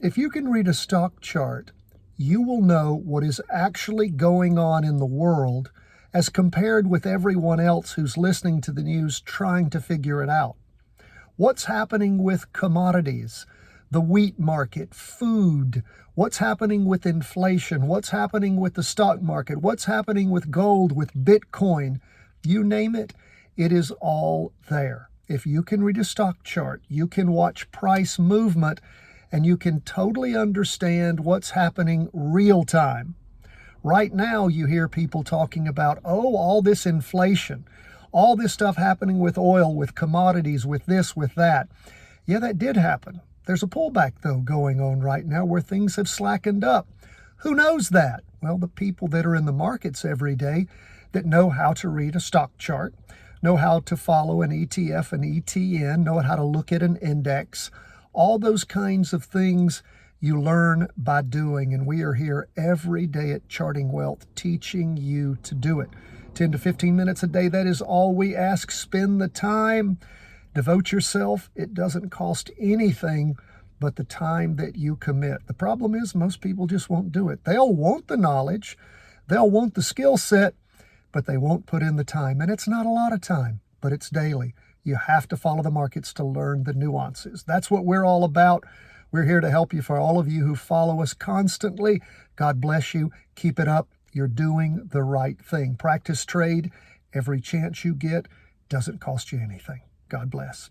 If you can read a stock chart, you will know what is actually going on in the world as compared with everyone else who's listening to the news trying to figure it out. What's happening with commodities, the wheat market, food, what's happening with inflation, what's happening with the stock market, what's happening with gold, with Bitcoin, you name it, it is all there. If you can read a stock chart, you can watch price movement, and you can totally understand what's happening real time. Right now, you hear people talking about, oh, all this inflation, all this stuff happening with oil, with commodities, with this, with that. Yeah, that did happen. There's a pullback, though, going on right now where things have slackened up. Who knows that? Well, the people that are in the markets every day that know how to read a stock chart, know how to follow an ETF, an ETN, know how to look at an index. All those kinds of things you learn by doing, and we are here every day at Charting Wealth teaching you to do it. 10 to 15 minutes a day, that is all we ask. Spend the time, devote yourself. It doesn't cost anything but the time that you commit. The problem is most people just won't do it. They'll want the knowledge, they'll want the skill set, but they won't put in the time. And it's not a lot of time, but it's daily. You have to follow the markets to learn the nuances. That's what we're all about. We're here to help you. For all of you who follow us constantly, God bless you. Keep it up. You're doing the right thing. Practice trade every chance you get. Doesn't cost you anything. God bless.